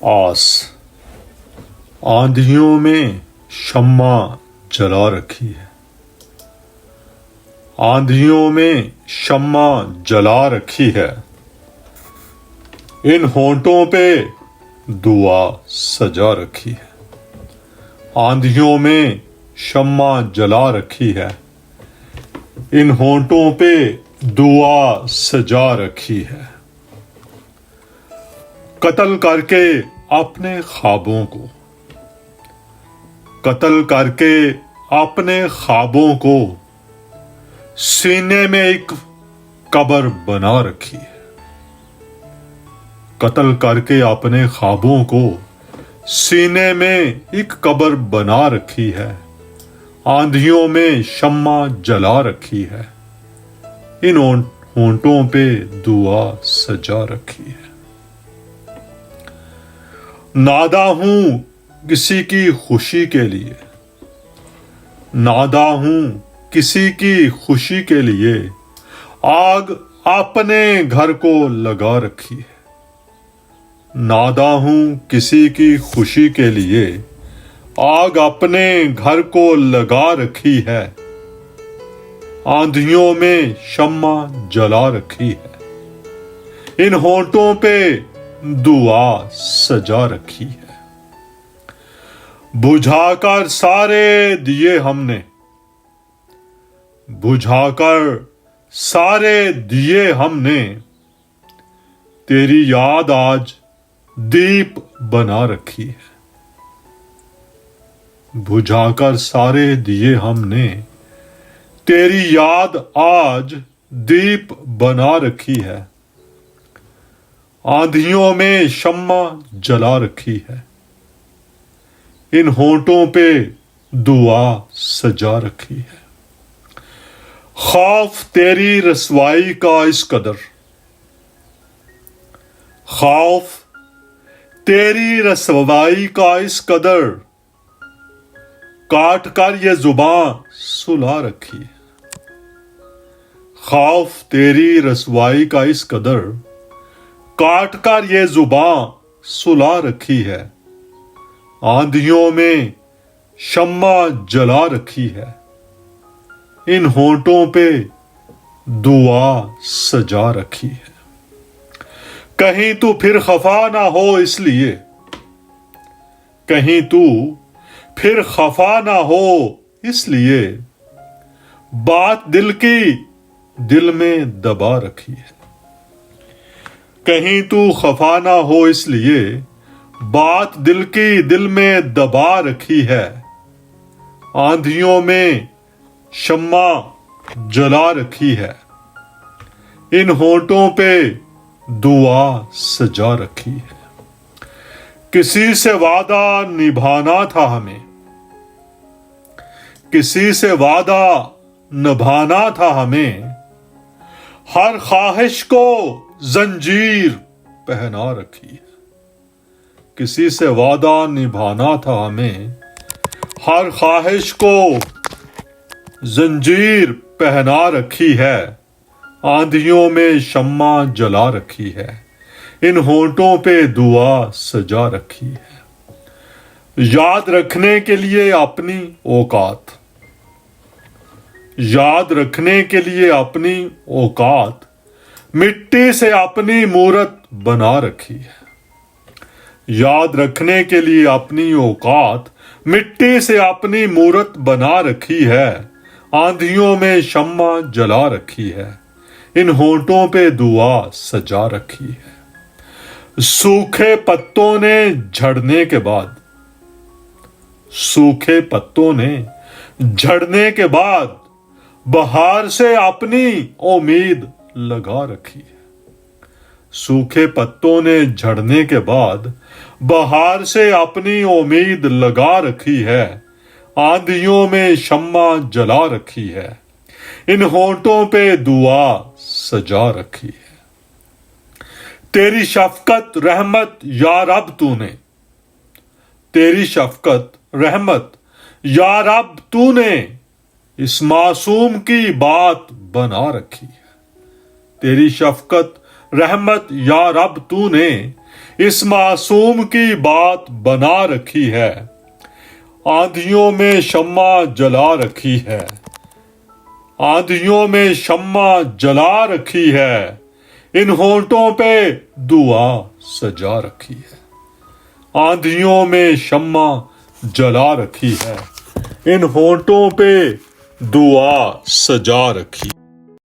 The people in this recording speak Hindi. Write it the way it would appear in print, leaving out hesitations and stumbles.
आस आंधियों में शम्मा जला रखी है। आंधियों में शम्मा जला रखी है। इन होंठों पे दुआ सजा रखी है। आंधियों में शम्मा जला रखी है। इन होंठों पे दुआ सजा रखी है। कत्ल करके अपने ख्वाबों को, कत्ल करके अपने ख्वाबों को सीने में एक कब्र बना रखी है। कत्ल करके अपने ख्वाबों को सीने में एक कब्र बना रखी है। आंधियों में शम्मा जला रखी है। इन होंठों पे दुआ सजा रखी है। नादा हूं किसी की खुशी के लिए, नादा हूं किसी की खुशी के लिए, आग अपने घर को लगा रखी है। नादा हूं किसी की खुशी के लिए, आग अपने घर को लगा रखी है। आंधियों में शम्मा जला रखी है। इन होंठों पे दुआ सजा रखी है। बुझाकर सारे दिए हमने, बुझाकर सारे दिए हमने, तेरी याद आज दीप बना रखी है। बुझाकर सारे दिए हमने, तेरी याद आज दीप बना रखी है। आंधियों में शम्मा जला रखी है। इन होंठों पे दुआ सजा रखी है। खौफ तेरी रसवाई का इस कदर, खौफ तेरी रसवाई का इस कदर, काट कर ये जुबां सुला रखी है। खौफ तेरी रसवाई का इस कदर, काट कर ये जुबां सुला रखी है। आंधियों में शम्मा जला रखी है। इन होंठों पे दुआ सजा रखी है। कहीं तू फिर खफा ना हो इसलिए, कहीं तू फिर खफा ना हो इसलिए, बात दिल की दिल में दबा रखी है। कहीं तू खफा ना हो इसलिए, बात दिल की दिल में दबा रखी है। आंधियों में शम्मा जला रखी है। इन होंठों पे दुआ सजा रखी है। किसी से वादा निभाना था हमें, किसी से वादा निभाना था हमें, हर ख्वाहिश को जंजीर पहना रखी है। किसी से वादा निभाना था हमें, हर ख्वाहिश को जंजीर पहना रखी है। आंधियों में शम्मा जला रखी है। इन होंठों पे दुआ सजा रखी है। याद रखने के लिए अपनी औकात, याद रखने के लिए अपनी औकात, मिट्टी से अपनी मूरत बना रखी है। याद रखने के लिए अपनी औकात, मिट्टी से अपनी मूरत बना रखी है। आंधियों में शम्मा जला रखी है। इन होंठों पे दुआ सजा रखी है। सूखे पत्तों ने झड़ने के बाद, सूखे पत्तों ने झड़ने के बाद, बहार से अपनी उम्मीद लगा रखी है। सूखे पत्तों ने झड़ने के बाद, बहार से अपनी उम्मीद लगा रखी है। आंधियों में शम्मा जला रखी है। इन होंठों पे दुआ सजा रखी है। तेरी शफकत रहमत या रब तूने, तेरी शफकत रहमत या रब तूने, इस मासूम की बात बना रखी है। तेरी शफकत रहमत या रब तूने, इस मासूम की बात बना रखी है। आंधियों में शम्मा जला रखी है, आंधियों में शम्मा जला रखी है, इन होंठों पे दुआ सजा रखी है। आंधियों में शम्मा जला रखी है, इन होंठों पे दुआ सजा रखी।